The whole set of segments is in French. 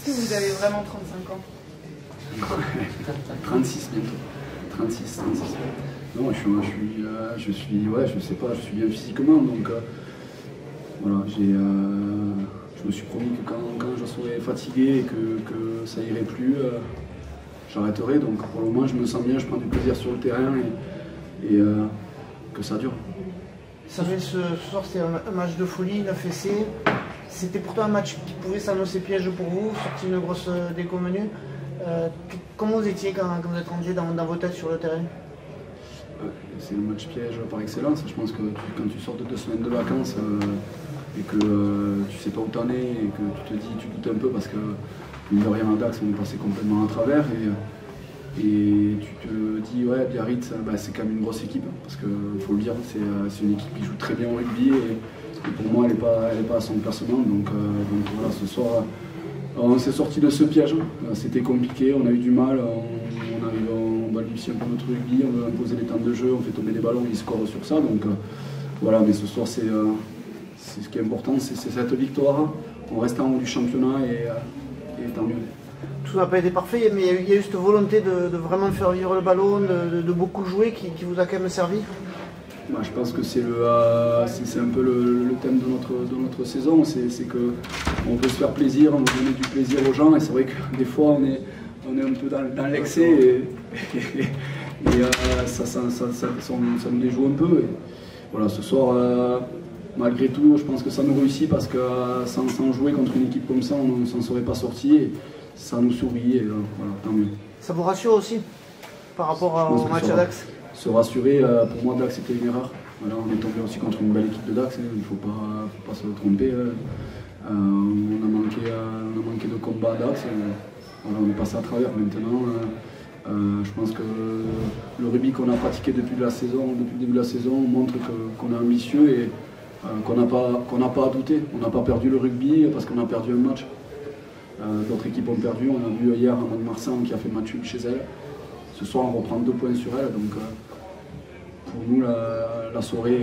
Est-ce que vous avez vraiment 35 ans? 36 bientôt. 36. Non, je sais pas, je suis bien physiquement, donc voilà, je me suis promis que quand je serai fatigué et que ça irait plus, j'arrêterai. Donc pour le moment, je me sens bien, je prends du plaisir sur le terrain et que ça dure. Ce soir, c'était un match de folie, 9 essais. C'était pourtant un match qui pouvait s'annoncer piège pour vous, sorti une grosse déconvenue. Comment vous étiez quand vous êtes rentré dans vos têtes sur le terrain? C'est le match piège par excellence. Je pense que quand tu sors de 2 semaines de vacances et que tu sais pas où t'en es et que tu te dis, tu doutes un peu parce que mine de rien à Dax on est passé complètement à travers et tu te dis ouais Biarritz c'est quand même une grosse équipe parce que faut le dire c'est une équipe qui joue très bien au rugby et pour moi elle est pas à son placement donc voilà ce soir on s'est sorti de ce piège, c'était compliqué, on a eu du mal, on balbutie un peu notre rugby, on veut imposer les temps de jeu, on fait tomber des ballons, ils scorent sur ça, donc voilà, mais ce soir c'est ce qui est important, c'est cette victoire, on reste en haut du championnat et tant mieux. Tout n'a pas été parfait, mais il y a eu cette volonté de vraiment faire vivre le ballon, de beaucoup jouer qui vous a quand même servi. Je pense que c'est un peu le thème de notre saison, c'est qu'on peut se faire plaisir, on veut donner du plaisir aux gens et c'est vrai que des fois on est un peu dans l'excès et ça nous déjoue un peu. Et voilà, ce soir, malgré tout, je pense que ça nous réussit parce que sans jouer contre une équipe comme ça, on ne s'en serait pas sorti et ça nous sourit et voilà, tant mieux. Ça vous rassure aussi par rapport au match à Dax? Se rassurer, pour moi Dax c'était une erreur. Voilà, on est tombé aussi contre une belle équipe de Dax, il ne faut pas se tromper. On a manqué de combat à Dax, voilà, on est passé à travers maintenant. Je pense que le rugby qu'on a pratiqué depuis le début de la saison montre qu'on est ambitieux et qu'on n'a pas à douter. On n'a pas perdu le rugby parce qu'on a perdu un match. D'autres équipes ont perdu, on a vu hier Amand Marsan qui a fait match chez elle. Ce soir on reprend 2 points sur elle, donc pour nous la soirée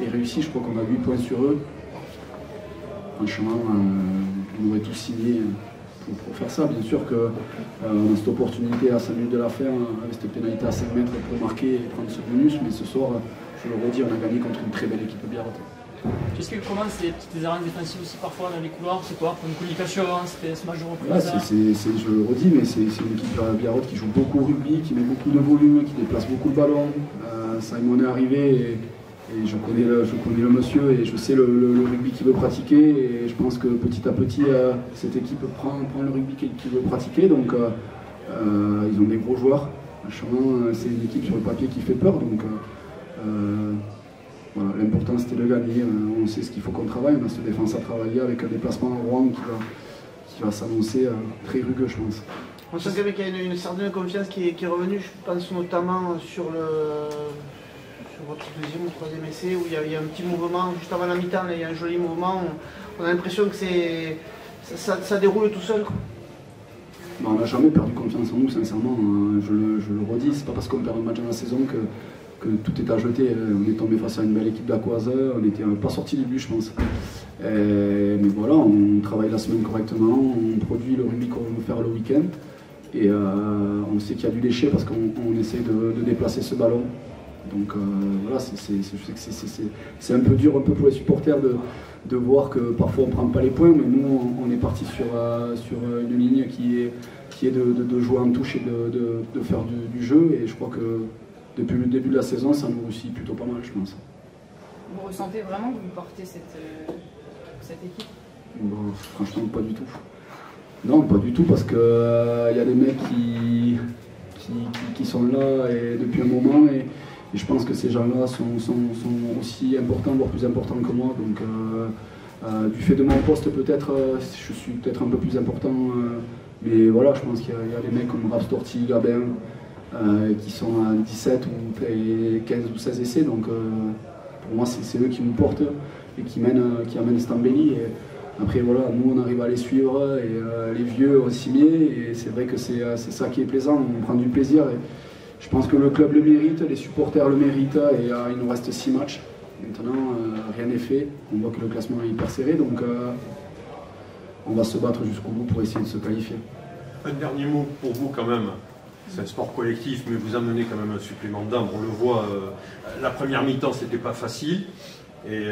est réussie, je crois qu'on a 8 points sur eux. Franchement, on aurait tous signé pour faire ça. Bien sûr qu'on a cette opportunité à 5 minutes de la fin, avec cette pénalité à 5 mètres pour marquer et prendre ce bonus, mais ce soir, je le redis, on a gagné contre une très belle équipe de Biarritz. Qu'est-ce que comment c'est des petites erreurs défensives aussi parfois dans les couloirs? C'est quoi? Pour une communication, c'était ce match de reprise? Je le redis, mais c'est une équipe de Biarritz qui joue beaucoup au rugby, qui met beaucoup de volume, qui déplace beaucoup le ballon. Simon est arrivé et je connais le monsieur et je sais le rugby qu'il veut pratiquer et je pense que petit à petit cette équipe prend le rugby qu'il veut pratiquer. Donc ils ont des gros joueurs. Franchement, c'est une équipe sur le papier qui fait peur. Donc voilà, l'important c'était de gagner, on sait ce qu'il faut qu'on travaille, on a cette défense à travailler avec un déplacement à Rouen qui va s'annoncer très rugueux je pense. On sent qu'il y a une certaine confiance qui est revenue, je pense notamment sur votre deuxième ou troisième essai où il y a un petit mouvement, juste avant la mi-temps, il y a un joli mouvement, on a l'impression que ça déroule tout seul. On n'a jamais perdu confiance en nous, sincèrement, je le redis, c'est pas parce qu'on perd un match dans la saison que tout est à jeter. On est tombé face à une belle équipe d'Aquoise, on n'était pas sorti du but je pense. Mais voilà, on travaille la semaine correctement, on produit le rugby qu'on veut faire le week-end et on sait qu'il y a du déchet parce qu'on essaie de déplacer ce ballon. Donc voilà, c'est un peu dur un peu pour les supporters de voir que parfois on ne prend pas les points, mais nous on est parti sur une ligne qui est de jouer en touche et de faire du jeu et je crois que depuis le début de la saison, ça nous réussit plutôt pas mal, je pense. Vous ressentez vraiment que vous portez cette équipe? Bon, franchement, pas du tout. Non, pas du tout, parce qu'il y a des mecs qui sont là et depuis un moment, et je pense que ces gens-là sont aussi importants, voire plus importants que moi. Donc, du fait de mon poste, peut-être, je suis peut-être un peu plus important, mais voilà, je pense qu'il y a des mecs comme Raph Storti, Gabin, qui sont à 17 ou 15 ou 16 essais, donc pour moi c'est eux qui nous portent et qui amènent Stambelli. Après voilà, nous on arrive à les suivre et les vieux ont signé et c'est vrai que c'est ça qui est plaisant, on prend du plaisir et je pense que le club le mérite, les supporters le méritent et il nous reste 6 matchs. Maintenant rien n'est fait, on voit que le classement est hyper serré donc on va se battre jusqu'au bout pour essayer de se qualifier. Un dernier mot pour vous quand même. C'est un sport collectif, mais vous amenez quand même un supplément d'âme. On le voit, la première mi-temps, c'était pas facile. Et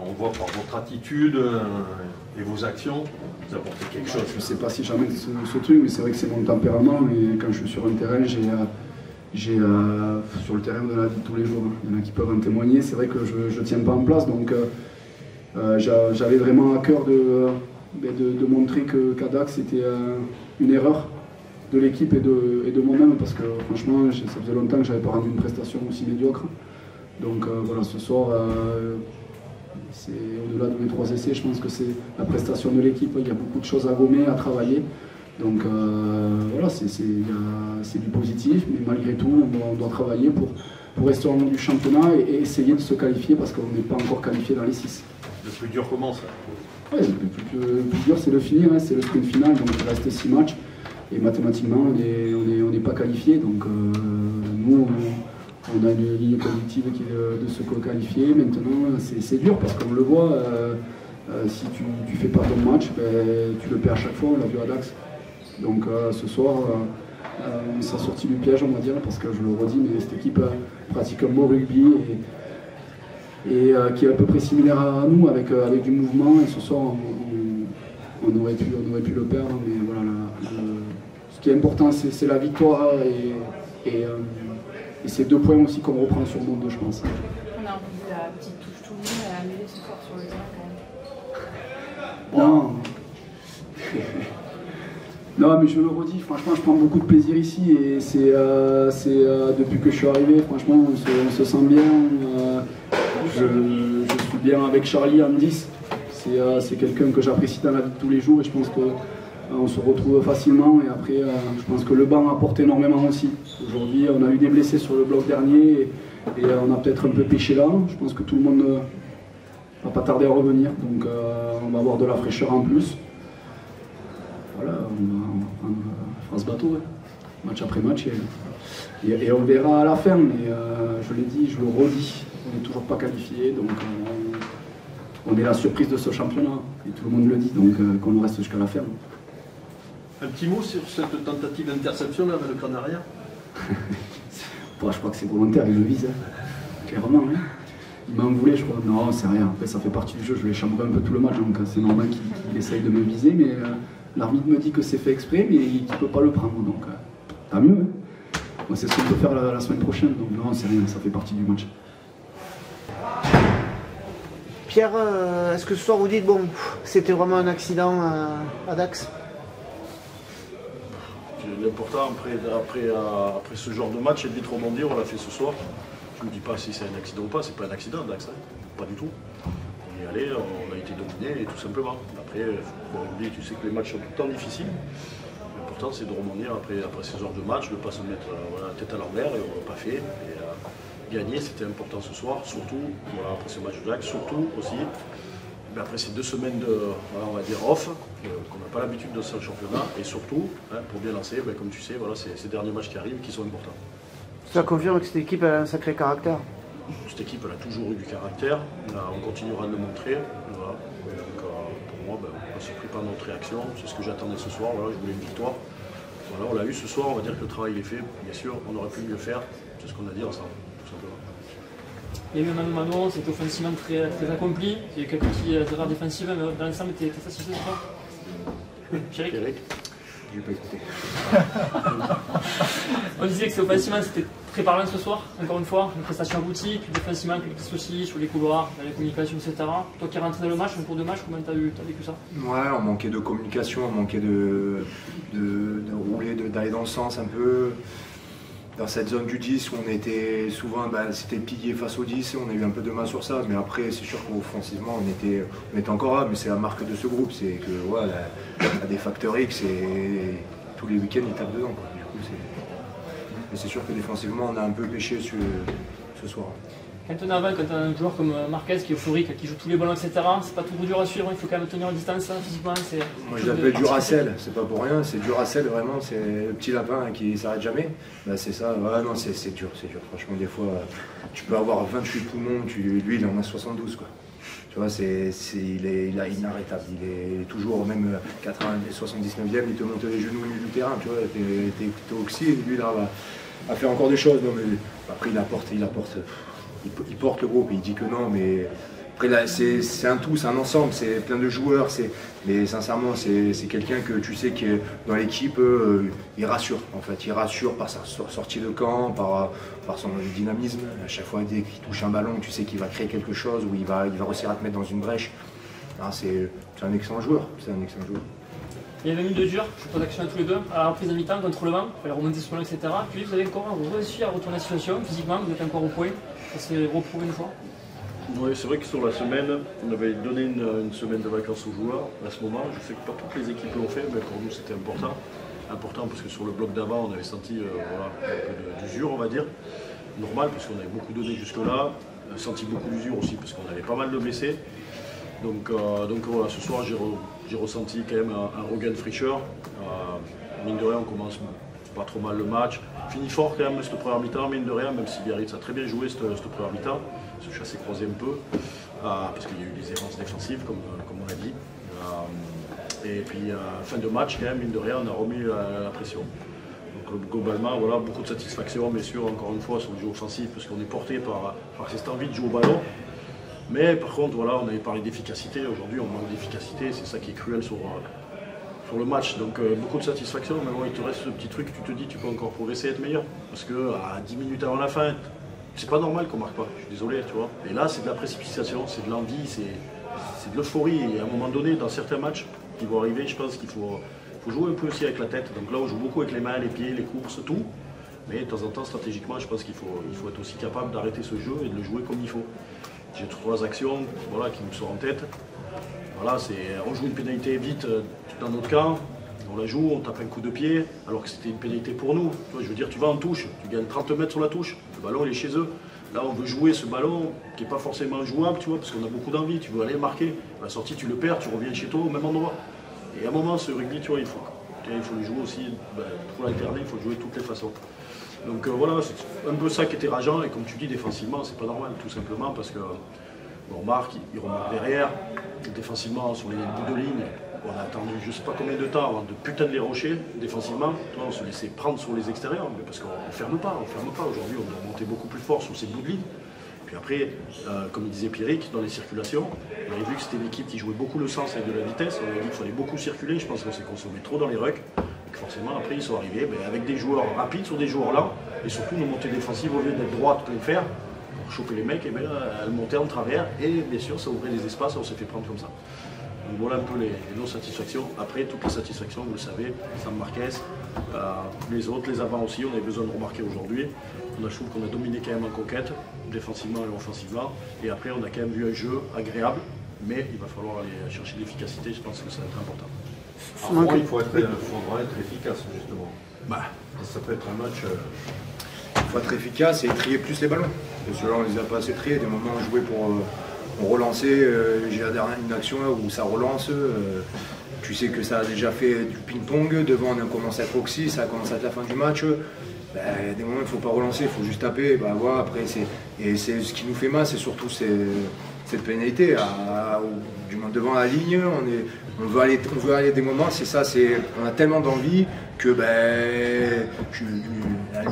on voit par votre attitude et vos actions, vous apportez quelque chose. Je ne sais pas si j'amène ce truc, mais c'est vrai que c'est mon tempérament. Et quand je suis sur un terrain, sur le terrain de la vie de tous les jours, il y en a qui peuvent en témoigner. C'est vrai que je ne tiens pas en place. Donc j'avais vraiment à cœur de montrer qu'à Dax, c'était une erreur de l'équipe et de moi-même, parce que franchement, ça faisait longtemps que je n'avais pas rendu une prestation aussi médiocre. Donc voilà, ce soir, c'est au-delà de mes 3 essais, je pense que c'est la prestation de l'équipe. Il y a beaucoup de choses à gommer, à travailler. Donc voilà, c'est du positif, mais malgré tout, on doit travailler pour rester en haut du championnat et essayer de se qualifier, parce qu'on n'est pas encore qualifié dans les 6. Le plus dur commence. Oui, le plus dur, c'est de finir, c'est le sprint final, donc il reste 6 matchs. Et mathématiquement, on n'est pas qualifié. Donc nous, on a une ligne collective qui est de se qualifier. Maintenant, c'est dur parce qu'on le voit, si tu ne fais pas ton match, ben, tu le perds à chaque fois, on l'a vu à Dax. Donc ce soir, on s'est sorti du piège, on va dire, parce que je le redis, mais cette équipe pratique un beau rugby et qui est à peu près similaire à nous, avec du mouvement. Et ce soir, on aurait pu le perdre, mais voilà, ce qui est important, c'est la victoire et c'est 2 points aussi qu'on reprend sur monde, je pense. On a envie de la petite touche tout le monde à mêler ce soir sur le terrain quand même. Non. Non, mais je le redis, franchement, je prends beaucoup de plaisir ici et c'est depuis que je suis arrivé, franchement, on se sent bien. Je suis bien avec Charlie en 10. C'est quelqu'un que j'apprécie dans la vie de tous les jours et je pense qu'on se retrouve facilement. Et après, je pense que le banc apporte énormément aussi. Aujourd'hui, on a eu des blessés sur le bloc dernier et on a peut-être un peu pêché là. Je pense que tout le monde va pas tarder à revenir. Donc on va avoir de la fraîcheur en plus. Voilà, on fera ce bateau, ouais. Match après match. Et on verra à la fin. Mais je l'ai dit, je le redis, on n'est toujours pas qualifié. Donc on est la surprise de ce championnat, et tout le monde le dit, donc qu'on reste jusqu'à la fin. Un petit mot sur cette tentative d'interception là, avec le crâne arrière. Bon, je crois que c'est volontaire, il le vise, hein. Clairement. Hein. Il m'en voulait, je crois. Non, c'est rien, après ça fait partie du jeu, je vais chambrer un peu tout le match, donc c'est normal qu'il essaye de me viser, mais l'arbitre me dit que c'est fait exprès, mais qu'il ne peut pas le prendre, donc tant mieux. Hein. Moi, c'est ce qu'on peut faire la semaine prochaine, donc non, c'est rien, ça fait partie du match. Pierre, est-ce que ce soir vous dites, bon, c'était vraiment un accident à Dax? L'important après ce genre de match, c'est de vite rebondir, on l'a fait ce soir. Je ne me dis pas si c'est un accident ou pas, c'est pas un accident Dax, hein. Pas du tout. On y est allé, on a été dominé, et tout simplement. Après, pour rugby, tu sais que les matchs sont tout le temps difficiles. L'important c'est de rebondir après ce genre de match, de ne pas se mettre la tête à l'envers, et on ne l'a pas fait. Et, gagner, c'était important ce soir, surtout voilà, après ce match de Dax, surtout aussi mais après ces 2 semaines de, voilà, on va dire off, qu'on n'a pas l'habitude de ça le championnat, et surtout, hein, pour bien lancer, ben, comme tu sais, voilà, c'est ces derniers matchs qui arrivent qui sont importants. Ça confirme que cette équipe a un sacré caractère. Cette équipe elle a toujours eu du caractère, on continuera de le montrer. Voilà. Donc, pour moi, ben, on ne s'est pris par notre réaction, c'est ce que j'attendais ce soir, voilà, je voulais une victoire. Voilà, on l'a eu ce soir, on va dire que le travail est fait, bien sûr, on aurait pu mieux faire, c'est ce qu'on a dit ensemble. Il y a eu un Manon, c'était offensivement très accompli. Il y a eu quelques petits erreurs défensives, mais dans l'ensemble, tu étais satisfait de ça? Pierrick, Je n'ai pas écouté. On disait que offensivement, c'était très parlant ce soir, encore une fois, une prestation aboutie, puis défensivement, quelques soucis sur les couloirs, dans les communications, etc. Toi qui es rentré dans le match, en cours de match, comment tu as vécu ça? Ouais, on manquait de communication, on manquait de rouler, d'aller dans le sens un peu. Dans cette zone du 10 où on était souvent, c'était pillé face au 10, on a eu un peu de mal sur ça, mais après c'est sûr qu'offensivement on était encore là, mais c'est la marque de ce groupe, c'est que ouais, la des facteurs X et tous les week-ends ils tapent dedans. Quoi. Du coup, mais c'est sûr que défensivement on a un peu pêché ce soir. Quand on avance, quand on a un joueur comme Marquez qui est euphorique, qui joue tous les ballons, etc., c'est pas toujours dur à suivre, il faut quand même tenir en distance physiquement. Moi je l'appelle Duracell, c'est pas pour rien, c'est Duracell vraiment, c'est le petit lapin qui s'arrête jamais. Bah, c'est ça, ouais, non, c'est dur, franchement des fois tu peux avoir 28 poumons, lui il en a 72 quoi. Tu vois, il est inarrêtable. Il est toujours, même 79e, il te monte les genoux au milieu du terrain. Tu vois, t'es oxy, et lui, là, va faire encore des choses. Non, mais après, il porte le groupe, il dit que non, mais après, là, c'est un tout, c'est un ensemble, c'est plein de joueurs. Mais sincèrement, c'est quelqu'un que tu sais qui est dans l'équipe, il rassure, en fait. Il rassure par sa sortie de camp, par son dynamisme. À chaque fois dès qu'il touche un ballon, tu sais qu'il va créer quelque chose, ou il va réussir à te mettre dans une brèche. C'est un excellent joueur. Il y avait une de dur, je pose l'action à tous les deux, à la reprise de mi-temps, contrôlement, il fallait remonter sur l'eau, etc. Puis vous avez encore réussi à retourner la situation, physiquement, vous êtes encore au point, ça s'est reprouvé une fois. Oui, c'est vrai que sur la semaine, on avait donné une semaine de vacances aux joueurs à ce moment. Je sais que pas toutes les équipes l'ont fait, mais pour nous c'était important. Important parce que sur le bloc d'avant, on avait senti un peu d'usure, on va dire. Normal, parce qu'on avait beaucoup donné jusque-là. On a senti beaucoup d'usure aussi, parce qu'on avait pas mal de blessés. Donc voilà, ce soir, j'ai ressenti quand même un regain de fraîcheur. Mine de rien, on commence pas trop mal le match. Fini fort quand même cette première mi-temps, mine de rien, même si Biarritz a très bien joué cette première mi-temps. Se chasser croisé un peu, parce qu'il y a eu des errances défensives, comme on l'a dit. Et puis, fin de match, quand même, mine de rien, on a remis la pression. Donc, globalement, voilà, beaucoup de satisfaction, bien sûr, encore une fois, sur le jeu offensif, parce qu'on est porté par cette envie de jouer au ballon. Mais par contre, voilà, on avait parlé d'efficacité. Aujourd'hui, on manque d'efficacité, c'est ça qui est cruel sur le match. Donc, beaucoup de satisfaction, mais bon, il te reste ce petit truc, tu te dis, tu peux encore progresser et être meilleur. Parce qu'à 10 minutes avant la fin, c'est pas normal qu'on marque pas, je suis désolé, tu vois. Et là, c'est de la précipitation, c'est de l'envie, c'est de l'euphorie. Et à un moment donné, dans certains matchs qui vont arriver, je pense qu'il faut jouer un peu aussi avec la tête. Donc là, on joue beaucoup avec les mains, les pieds, les courses, tout. Mais de temps en temps, stratégiquement, je pense qu'il faut être aussi capable d'arrêter ce jeu et de le jouer comme il faut. J'ai 3 actions voilà, qui me sont en tête. Voilà, on joue une pénalité vite dans notre camp. On la joue, on tape un coup de pied, alors que c'était une pénalité pour nous. Tu vois, je veux dire, tu vas en touche, tu gagnes 30 mètres sur la touche, le ballon il est chez eux. Là, on veut jouer ce ballon qui n'est pas forcément jouable, tu vois, parce qu'on a beaucoup d'envie, tu veux aller marquer. À la sortie, tu le perds, tu reviens chez toi au même endroit. Et à un moment, ce rugby, tu vois, il faut le jouer aussi, pour l'alterner, il faut le jouer de toutes les façons. Donc voilà, c'est un peu ça qui était rageant, et comme tu dis, défensivement, c'est pas normal, tout simplement, parce que on marque, il remarque derrière, défensivement, sur les bouts de ligne. On a attendu je ne sais pas combien de temps avant de putain de les rocher défensivement. Toi, on se laissait prendre sur les extérieurs, mais parce qu'on ne ferme pas. Aujourd'hui, on a monté beaucoup plus fort sur ces bouts de ligne. Puis après, comme il disait Pierrick, dans les circulations, on avait vu que c'était une équipe qui jouait beaucoup le sens avec de la vitesse. On avait dit qu'il fallait beaucoup circuler. Je pense qu'on s'est consommé trop dans les rucks. Et que forcément, après, ils sont arrivés avec des joueurs rapides sur des joueurs lents. Et surtout, nos montées défensives, au lieu d'être droites plein fer, pour choper les mecs, et bien, elles montaient en travers. Et bien sûr, ça ouvrait des espaces et on s'est fait prendre comme ça. Donc voilà un peu les non-satisfactions. Après, toutes les satisfactions, vous le savez, Sam Marquez, les autres, les avants aussi, on avait besoin de remarquer aujourd'hui. Je trouve qu'on a dominé quand même en conquête, défensivement et offensivement. Et après, on a quand même vu un jeu agréable, mais il va falloir aller chercher de l'efficacité, je pense que ça va être important. Alors, il faut être efficace, justement. Ça peut être un match... Il faut être efficace et trier plus les ballons. Parce que là, on les a pas assez triés. Des moments où on jouait pour relancer, j'ai une action où ça relance. Tu sais que ça a déjà fait du ping-pong. Devant, on a commencé à être oxy, ça a commencé à être la fin du match. Des moments, il ne faut pas relancer, il faut juste taper. Voilà, après, ce qui nous fait mal, c'est surtout cette pénalité. Du moins devant la ligne, on veut aller des moments, c'est ça, on a tellement d'envie que le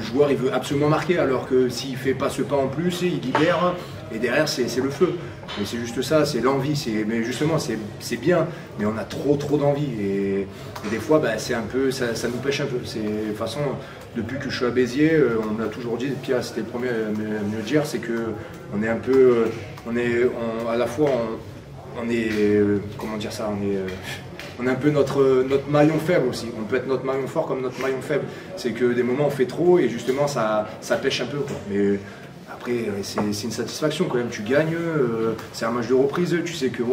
joueur il veut absolument marquer, alors que s'il ne fait pas ce pas en plus, il libère, et derrière c'est le feu. Mais c'est juste ça, c'est l'envie, mais justement c'est bien, mais on a trop d'envie, et des fois c'est un peu, ça nous pêche un peu. De toute façon, depuis que je suis à Béziers, on a toujours dit, Pierre c'était le premier à me le dire, c'est qu'on est un peu, à la fois on est, comment dire ça, on est un peu notre maillon faible aussi. On peut être notre maillon fort comme notre maillon faible. C'est que des moments on fait trop et justement ça pêche un peu, quoi. Mais après c'est une satisfaction quand même. Tu gagnes, c'est un match de reprise. Tu sais que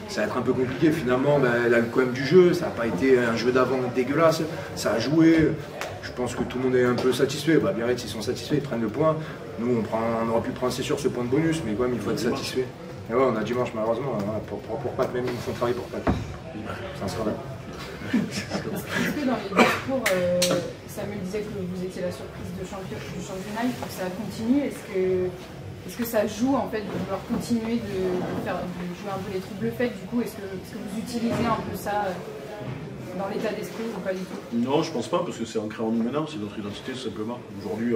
ça va être un peu compliqué. Finalement, elle a quand même du jeu. Ça n'a pas été un jeu d'avant dégueulasse. Ça a joué. Je pense que tout le monde est un peu satisfait. Biarritz, ils sont satisfaits, ils prennent le point. Nous, on aurait pu prendre, c'est sûr, ce point de bonus, mais quand même, il faut être satisfait. Et on a dimanche, malheureusement, pour Pâques, même ils font travailler pour Pâques. C'est un scandale. Est-ce que dans les discours, Samuel disait que vous étiez la surprise du championnat, il faut que ça continue. Est-ce que est-ce que ça joue en fait de vouloir continuer de jouer un peu les troubles faits du coup? Est-ce que vous utilisez un peu ça dans l'état d'esprit ou pas du tout? Non, je pense pas, parce que c'est ancré en nous maintenant, c'est notre identité tout simplement. Aujourd'hui,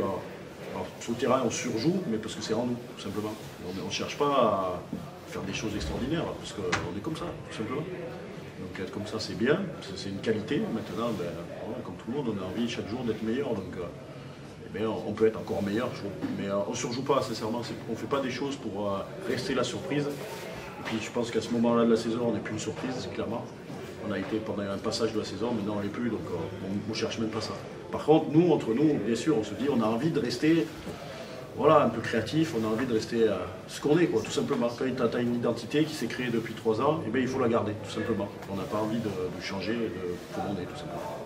sur le terrain on surjoue, mais parce que c'est en nous, tout simplement. On ne cherche pas à faire des choses extraordinaires, parce qu'on est comme ça, tout simplement. Donc être comme ça c'est bien, c'est une qualité. Maintenant, ben, voilà, comme tout le monde, on a envie chaque jour d'être meilleur. Donc eh bien, on peut être encore meilleur, mais on ne surjoue pas, sincèrement. On ne fait pas des choses pour rester la surprise. Et puis je pense qu'à ce moment-là de la saison, on n'est plus une surprise, clairement. On a été pendant un passage de la saison, maintenant on ne l'est plus, donc on ne cherche même pas ça. Par contre, nous, entre nous, bien sûr, on se dit on a envie de rester voilà, un peu créatif, on a envie de rester ce qu'on est, quoi, tout simplement. Quand tu as une identité qui s'est créée depuis 3 ans, eh bien, il faut la garder, tout simplement. On n'a pas envie de changer de ce qu'on est, tout simplement.